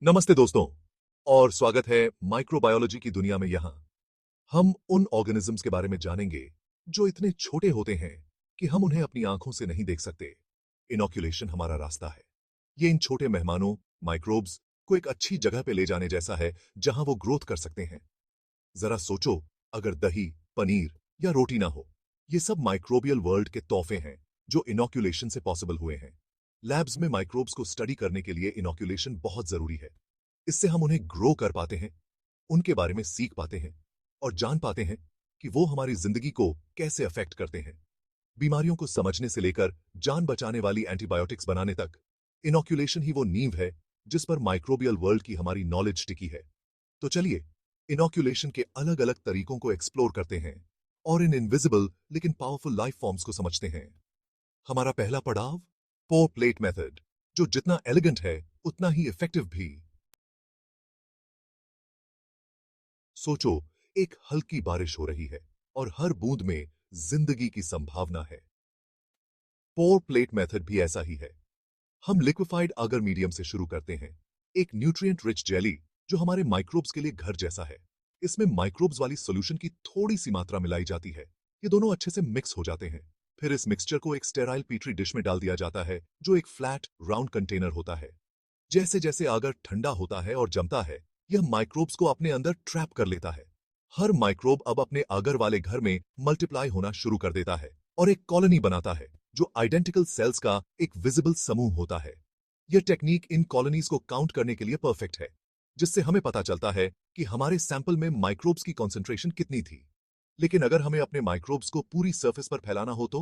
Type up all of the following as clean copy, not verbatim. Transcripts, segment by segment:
नमस्ते दोस्तों और स्वागत है माइक्रोबायोलॉजी की दुनिया में। यहां हम उन ऑर्गेनिजम्स के बारे में जानेंगे जो इतने छोटे होते हैं कि हम उन्हें अपनी आंखों से नहीं देख सकते। इनोक्यूलेशन हमारा रास्ता है। ये इन छोटे मेहमानों माइक्रोब्स को एक अच्छी जगह पे ले जाने जैसा है जहां वो ग्रोथ कर सकते हैं। जरा सोचो, अगर दही, पनीर या रोटी ना हो, ये सब माइक्रोबियल वर्ल्ड के तोहफे हैं जो इनोक्यूलेशन से पॉसिबल हुए हैं। लैब्स में माइक्रोब्स को स्टडी करने के लिए इनोक्यूलेशन बहुत जरूरी है। इससे हम उन्हें ग्रो कर पाते हैं, उनके बारे में सीख पाते हैं और जान पाते हैं कि वो हमारी जिंदगी को कैसे अफेक्ट करते हैं। बीमारियों को समझने से लेकर जान बचाने वाली एंटीबायोटिक्स बनाने तक, इनोक्यूलेशन ही वो नींव है जिस पर माइक्रोबियल वर्ल्ड की हमारी नॉलेज टिकी है। तो चलिए इनोक्यूलेशन के अलग अलग तरीकों को एक्सप्लोर करते हैं और इन इनविजिबल लेकिन पावरफुल लाइफ फॉर्म्स को समझते हैं। हमारा पहला पड़ाव, पोर प्लेट मेथड, जो जितना एलिगेंट है उतना ही इफेक्टिव भी। सोचो, एक हल्की बारिश हो रही है और हर बूंद में जिंदगी की संभावना है। पोर प्लेट मेथड भी ऐसा ही है। हम लिक्विफाइड अगर मीडियम से शुरू करते हैं, एक न्यूट्रिएंट रिच जेली जो हमारे माइक्रोब्स के लिए घर जैसा है। इसमें माइक्रोब्स वाली सॉल्यूशन की थोड़ी सी मात्रा मिलाई जाती है। ये दोनों अच्छे से मिक्स हो जाते हैं। फिर इस मिक्सचर को एक स्टेराइल पीटरी डिश में डाल दिया जाता है जो एक फ्लैट राउंड कंटेनर होता है। जैसे जैसे आगर ठंडा होता है और जमता है, यह माइक्रोब्स को अपने अंदर ट्रैप कर लेता है। हर माइक्रोब अब अपने आगर वाले घर में मल्टीप्लाई होना शुरू कर देता है और एक कॉलोनी बनाता है जो आइडेंटिकल सेल्स का एक विजिबल समूह होता है। यह टेक्निक इन कॉलोनीज को काउंट करने के लिए परफेक्ट है, जिससे हमें पता चलता है कि हमारे सैंपल में माइक्रोब्स की कॉन्सेंट्रेशन कितनी थी। लेकिन अगर हमें अपने माइक्रोब्स को पूरी सरफेस पर फैलाना हो तो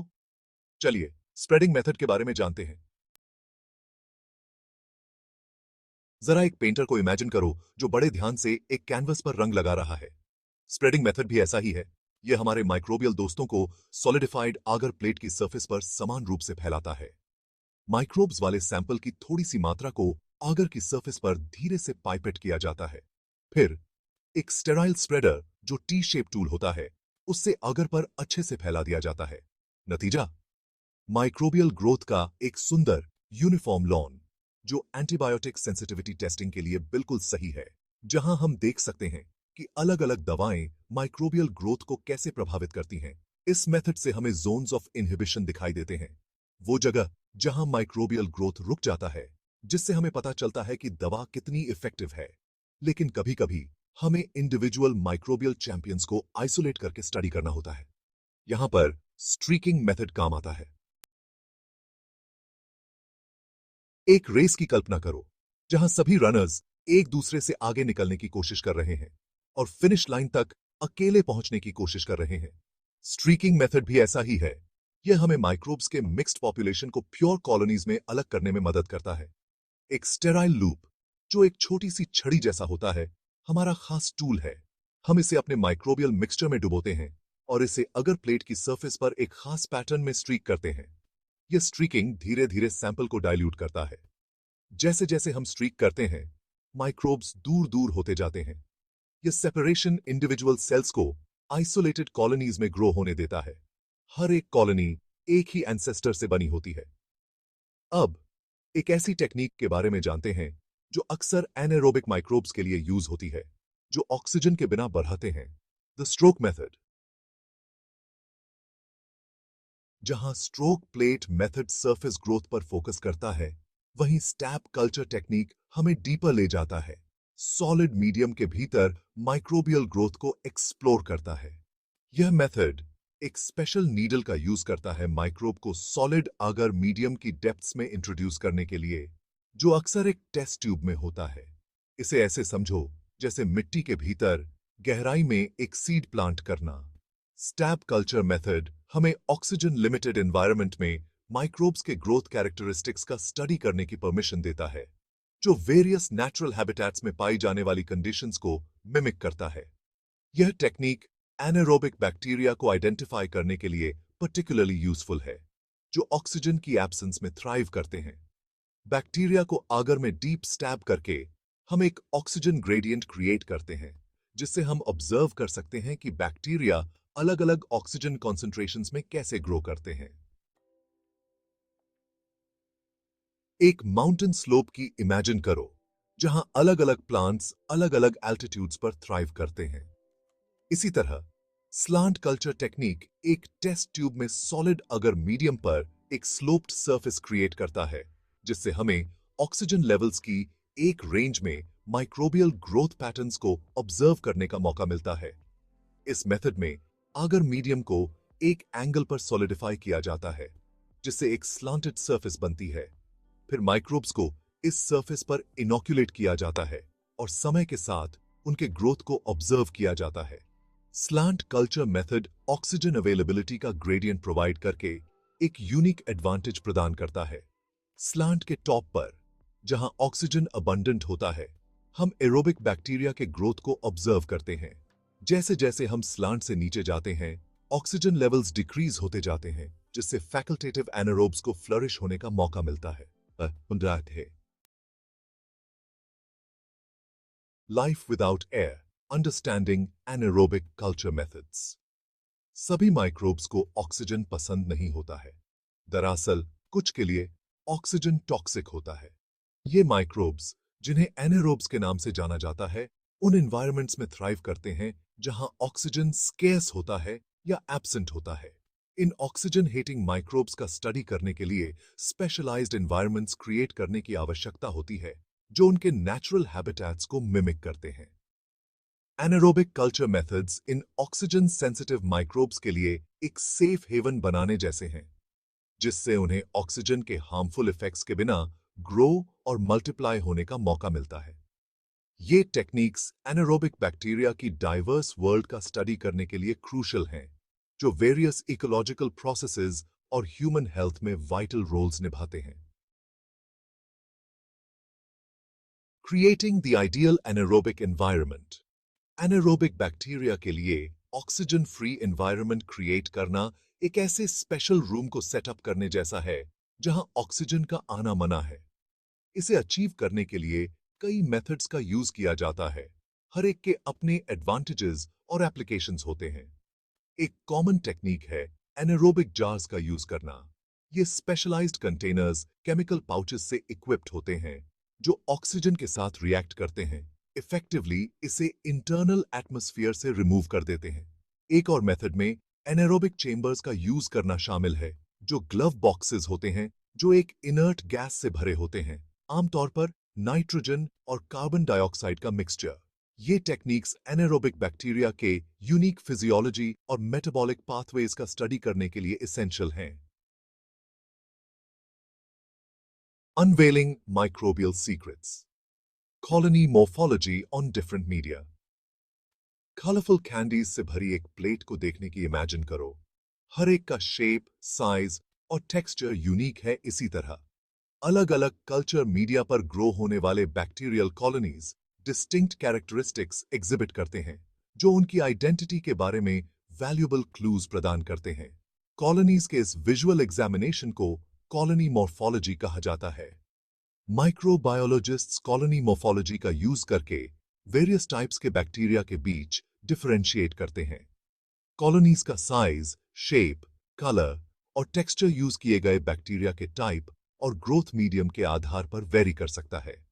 चलिए स्प्रेडिंग मेथड के बारे में जानते हैं। जरा एक पेंटर को इमेजिन करो जो बड़े ध्यान से एक कैनवस पर रंग लगा रहा है। स्प्रेडिंग मेथड भी ऐसा ही है। यह हमारे माइक्रोबियल दोस्तों को सॉलिडिफाइड आगर प्लेट की सरफेस पर समान रूप से फैलाता है। माइक्रोब्स वाले सैंपल की थोड़ी सी मात्रा को आगर की सरफेस पर धीरे से पाइपेट किया जाता है। फिर एक स्टेराइल स्प्रेडर जो टी शेप टूल होता है, उससे आगर पर अच्छे से फैला दिया जाता है। नतीजा, माइक्रोबियल ग्रोथ का एक सुंदर यूनिफॉर्म लॉन जो एंटीबायोटिक सेंसिटिविटी टेस्टिंग के लिए बिल्कुल सही है, जहां हम देख सकते हैं कि अलग अलग दवाएं माइक्रोबियल ग्रोथ को कैसे प्रभावित करती हैं। इस मेथड से हमें जोन्स ऑफ इनहिबिशन दिखाई देते हैं, वो जगह जहां माइक्रोबियल ग्रोथ रुक जाता है, जिससे हमें पता चलता है कि दवा कितनी इफेक्टिव है। लेकिन कभी कभी हमें इंडिविजुअल माइक्रोबियल चैंपियंस को आइसोलेट करके स्टडी करना होता है। यहां पर स्ट्रीकिंग मेथड काम आता है। एक रेस की कल्पना करो जहां सभी रनर्स एक दूसरे से आगे निकलने की कोशिश कर रहे हैं और फिनिश लाइन तक अकेले पहुंचने की कोशिश कर रहे हैं। स्ट्रीकिंग मेथड भी ऐसा ही है। यह हमें माइक्रोब्स के मिक्स्ड पॉपुलेशन को प्योर कॉलोनीज में अलग करने में मदद करता है। एक स्टेराइल लूप जो एक छोटी सी छड़ी जैसा होता है, हमारा खास टूल है। हम इसे अपने माइक्रोबियल मिक्सचर में डुबोते हैं और इसे अगर प्लेट की सरफेस पर एक खास पैटर्न में स्ट्रीक करते हैं। यह स्ट्रीकिंग धीरे धीरे सैंपल को डाइल्यूट करता है। जैसे जैसे हम स्ट्रीक करते हैं, माइक्रोब्स दूर दूर होते जाते हैं। यह सेपरेशन इंडिविजुअल सेल्स को आइसोलेटेड कॉलोनीज में ग्रो होने देता है। हर एक कॉलोनी एक ही एंसेस्टर से बनी होती है। अब एक ऐसी टेक्निक के बारे में जानते हैं जो अक्सर एनारोबिक माइक्रोब्स के लिए यूज होती है, जो ऑक्सीजन के बिना बढ़ाते हैं, द स्ट्रोक मेथड। जहां stroke plate method surface growth पर फोकस करता है, वहीं स्टैप कल्चर टेक्निक हमें डीपर ले जाता है, सॉलिड मीडियम के भीतर माइक्रोबियल ग्रोथ को एक्सप्लोर करता है। यह मेथड एक स्पेशल नीडल का यूज करता है माइक्रोब को सॉलिड अगर मीडियम की डेप्थ्स में इंट्रोड्यूस करने के लिए, जो अक्सर एक टेस्ट ट्यूब में होता है। इसे ऐसे समझो जैसे मिट्टी के भीतर गहराई में एक सीड प्लांट करना। स्टैप कल्चर मेथड हमें ऑक्सीजन लिमिटेड एनवायरनमेंट में माइक्रोब्स के ग्रोथ कैरेक्टरिस्टिक्स का स्टडी करने की परमिशन देता है, जो वेरियस नेचुरल हैबिटेट्स में पाई जाने वाली कंडीशंस को मिमिक करता है। यह टेक्निक एनारोबिक बैक्टीरिया को आइडेंटिफाई करने के लिए पर्टिकुलरली यूजफुल है, जो ऑक्सीजन की एब्सेंस में थ्राइव करते हैं। बैक्टीरिया को आगर में डीप स्टैब करके हम एक ऑक्सीजन ग्रेडियंट क्रिएट करते हैं, जिससे हम ऑब्जर्व कर सकते हैं कि बैक्टीरिया अलग अलग ऑक्सीजन कॉन्सेंट्रेशंस में कैसे ग्रो करते हैं। एक माउंटेन स्लोप की इमेजिन करो जहां अलग-अलग प्लांट्स अलग-अलग एल्टीट्यूड्स पर थ्राइव करते हैं। इसी तरह स्लांट कल्चर टेक्निक एक टेस्ट ट्यूब में सॉलिड अगर मीडियम पर एक स्लोप्ड सरफेस क्रिएट करता है, जिससे हमें ऑक्सीजन लेवल्स की एक रेंज में माइक्रोबियल ग्रोथ पैटर्न्स को ऑब्जर्व करने का मौका मिलता है। इस मेथड में अगर मीडियम को एक एंगल पर सॉलिडिफाई किया जाता है, जिससे एक स्लांटेड सरफेस बनती है। फिर माइक्रोब्स को इस सरफेस पर इनोक्यूलेट किया जाता है और समय के साथ उनके ग्रोथ को ऑब्जर्व किया जाता है। Slant culture method oxygen availability का ग्रेडियंट प्रोवाइड करके एक यूनिक एडवांटेज प्रदान करता है। स्लांट के टॉप पर, जहां ऑक्सीजन अबंडेंट होता है, हम एरोबिक बैक्टीरिया के ग्रोथ को ऑब्जर्व करते हैं। जैसे जैसे हम स्लांट से नीचे जाते हैं, ऑक्सीजन लेवल्स डिक्रीज होते जाते हैं, जिससे फैकल्टेटिव एनारोब्स को फ्लरिश होने का मौका मिलता है। Life without air, understanding anaerobic culture methods. सभी माइक्रोब्स को ऑक्सीजन पसंद नहीं होता है। दरअसल कुछ के लिए ऑक्सीजन टॉक्सिक होता है। ये माइक्रोब्स, जिन्हें एनारोब्स के नाम से जाना जाता है, उन एनवायरनमेंट्स में थ्राइव करते हैं जहां ऑक्सीजन स्केर्स होता है या एब्सेंट होता है। इन ऑक्सीजन हेटिंग माइक्रोब्स का स्टडी करने के लिए स्पेशलाइज्ड एनवायरनमेंट्स क्रिएट करने की आवश्यकता होती है, जो उनके नेचुरल हैबिटेट्स को मिमिक करते हैं। Anaerobic culture methods in oxygen sensitive microbes के लिए एक सेफ हेवन बनाने जैसे हैं, जिससे उन्हें ऑक्सीजन के हार्मफुल इफेक्ट्स के बिना ग्रो और मल्टीप्लाई होने का मौका मिलता है। ये टेक्निक्स एनारोबिक बैक्टीरिया की डाइवर्स वर्ल्ड का स्टडी करने के लिए क्रूशल हैं, जो वेरियस इकोलॉजिकल प्रोसेसेस और ह्यूमन हेल्थ में वाइटल रोल्स निभाते हैं। Creating the ideal anaerobic environment. Anaerobic bacteria के लिए ऑक्सीजन फ्री एनवायरनमेंट क्रिएट करना एक ऐसे स्पेशल रूम को सेटअप करने जैसा है जहां ऑक्सीजन का आना मना है। इसे अचीव करने के लिए कई मेथड्स का यूज किया जाता है। हर एक के अपने एडवांटेजेस और एप्लीकेशंस होते हैं। एक कॉमन टेक्निक है एनारोबिक जार्स का यूज करना। ये स्पेशलाइज्ड कंटेनर्स केमिकल पाउचेस से इक्विप्ड होते हैं, जो ऑक्सीजन के साथ रिएक्ट करते हैं, इफेक्टिवली इसे इंटरनल एटमॉस्फेयर से रिमूव कर देते हैं। एक और मेथड में एनारोबिक चेंबर्स का यूज करना शामिल है, जो ग्लव बॉक्सेस होते हैं, जो एक इनर्ट गैस से भरे होते हैं, आमतौर पर नाइट्रोजन और कार्बन डाइऑक्साइड का मिक्सचर। ये टेक्निक्स एनारोबिक बैक्टीरिया के यूनिक फिजियोलॉजी और मेटाबॉलिक पाथवेज का स्टडी करने के लिए एसेंशियल हैं। Unveiling microbial secrets. Colony morphology on different media. Colourful candies से भरी एक प्लेट को देखने की इमेजिन करो। हर एक का शेप, साइज और टेक्सचर यूनिक है। इसी तरह अलग-अलग कल्चर मीडिया पर ग्रो होने वाले bacterial colonies distinct characteristics exhibit करते हैं, जो उनकी आइडेंटिटी के बारे में वैल्यूएबल क्लूज प्रदान करते हैं। कॉलोनीज के इस विजुअल एग्जामिनेशन को कॉलोनी मॉर्फोलॉजी कहा जाता है। माइक्रोबायोलॉजिस्ट्स कॉलोनी मॉर्फोलॉजी का यूज करके वेरियस टाइप्स के बैक्टीरिया के बीच डिफरेंशिएट करते हैं। कॉलोनीज का साइज, शेप, कलर और टेक्सचर यूज किए गए बैक्टीरिया के टाइप और ग्रोथ मीडियम के आधार पर वेरी कर सकता है।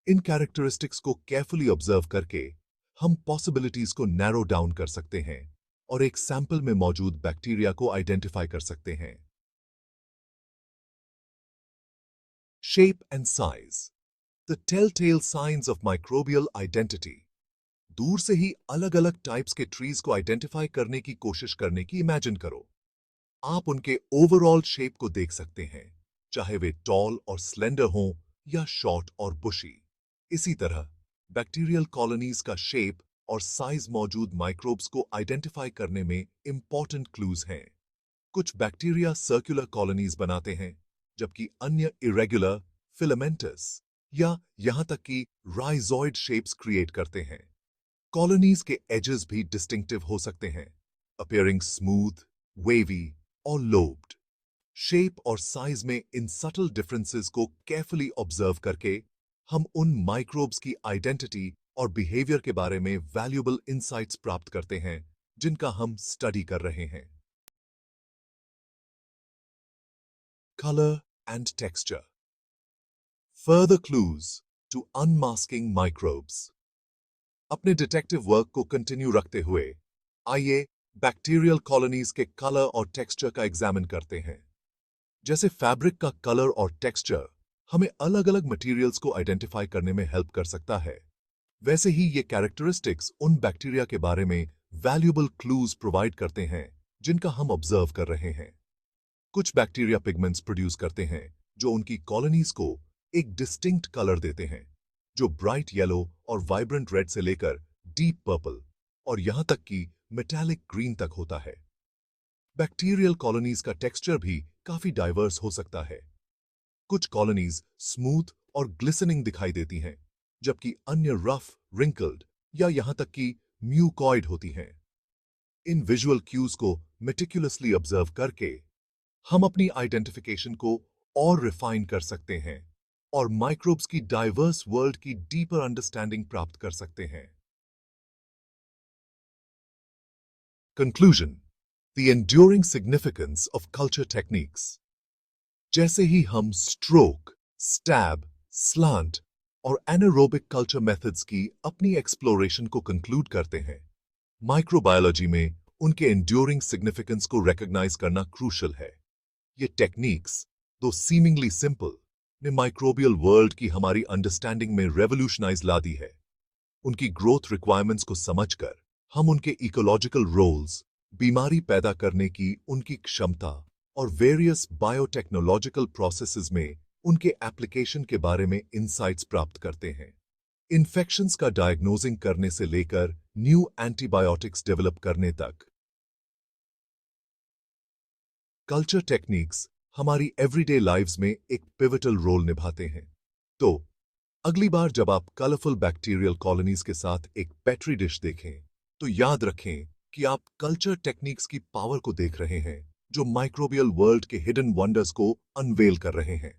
इन कैरेक्टरिस्टिक्स को केयरफुली ऑब्जर्व करके हम पॉसिबिलिटीज को नैरो डाउन कर सकते हैं और एक सैंपल में मौजूद बैक्टीरिया को आइडेंटिफाई कर सकते हैं। Shape and size, the telltale science of microbial identity. दूर से ही अलग-अलग टाइप्स के ट्रीज को आइडेंटिफाई करने की कोशिश करने की इमेजिन करो। आप उनके ओवरऑल शेप को देख सकते हैं, चाहे वे टॉल और स्लेंडर हों या शॉर्ट और बुशी। इसी तरह बैक्टीरियल कॉलोनीज का शेप और साइज मौजूद माइक्रोब्स को आइडेंटिफाई करने में इंपॉर्टेंट क्लूज हैं। कुछ बैक्टीरिया सर्कुलर कॉलोनीज बनाते हैं, जबकि अन्य इरेगुलर, फिलामेंटस या यहां तक कि राइजॉइड शेप्स क्रिएट करते हैं। कॉलोनीज के एजेस भी डिस्टिंक्टिव हो सकते हैं, अपीयरिंग स्मूथ, वेवी और लोब्ड। शेप और साइज में इन सटल डिफरेंसेस को केयरफुली ऑब्जर्व करके हम उन माइक्रोब्स की आइडेंटिटी और बिहेवियर के बारे में वैल्यूएबल इंसाइट्स प्राप्त करते हैं, जिनका हम स्टडी कर रहे हैं। Color and texture. Further clues. to unmasking microbes. अपने डिटेक्टिव वर्क को कंटिन्यू रखते हुए आइए बैक्टीरियल कॉलोनीज के कलर और टेक्सचर का एग्जामिन करते हैं। जैसे फैब्रिक का कलर और टेक्सचर हमें अलग अलग मटेरियल्स को आइडेंटिफाई करने में हेल्प कर सकता है, वैसे ही ये कैरेक्टरिस्टिक्स उन बैक्टीरिया के बारे में वैल्यूएबल क्लूज प्रोवाइड करते हैं जिनका हम ऑब्जर्व कर रहे हैं। कुछ बैक्टीरिया पिगमेंट्स प्रोड्यूस करते हैं जो उनकी कॉलोनीज को एक डिस्टिंक्ट कलर देते हैं, जो ब्राइट येलो और वाइब्रेंट रेड से लेकर डीप पर्पल और यहां तक कि मेटालिक ग्रीन तक होता है। बैक्टीरियल कॉलोनीज का टेक्सचर भी काफी डाइवर्स हो सकता है। कुछ कॉलोनीज स्मूथ और ग्लिसनिंग दिखाई देती हैं, जबकि अन्य रफ, रिंकल्ड या यहां तक कि म्यूकॉइड होती हैं। इन विजुअल क्यूज को मेटिकुलसली ऑब्जर्व करके हम अपनी आइडेंटिफिकेशन को और रिफाइन कर सकते हैं और माइक्रोब्स की डाइवर्स वर्ल्ड की डीपर अंडरस्टैंडिंग प्राप्त कर सकते हैं। Conclusion: the enduring significance of culture techniques. जैसे ही हम स्ट्रोक, स्टैब, स्लांट और एनारोबिक कल्चर मेथड्स की अपनी एक्सप्लोरेशन को कंक्लूड करते हैं, माइक्रोबायोलॉजी में उनके एंड्यूरिंग सिग्निफिकेंस को रिकॉग्नाइज करना क्रूशल है। ये टेक्निक्स, दो सीमिंगली सिंपल, ने माइक्रोबियल वर्ल्ड की हमारी अंडरस्टैंडिंग में रेवोल्यूशनाइज ला दी है। उनकी ग्रोथ रिक्वायरमेंट्स को समझकर हम उनके इकोलॉजिकल रोल्स, बीमारी पैदा करने की उनकी क्षमता और वेरियस बायोटेक्नोलॉजिकल प्रोसेसेस में उनके एप्लीकेशन के बारे में इंसाइट्स प्राप्त करते हैं। इन्फेक्शंस का डायग्नोजिंग करने से लेकर न्यू एंटीबायोटिक्स डेवलप करने तक, कल्चर टेक्निक्स हमारी एवरीडे लाइव्स में एक पिवटल रोल निभाते हैं। तो अगली बार जब आप कलरफुल बैक्टीरियल कॉलोनीज के साथ एक पेट्री डिश देखें, तो याद रखें कि आप कल्चर टेक्निक्स की पावर को देख रहे हैं, जो माइक्रोबियल वर्ल्ड के हिडन वंडर्स को अनवेल कर रहे हैं।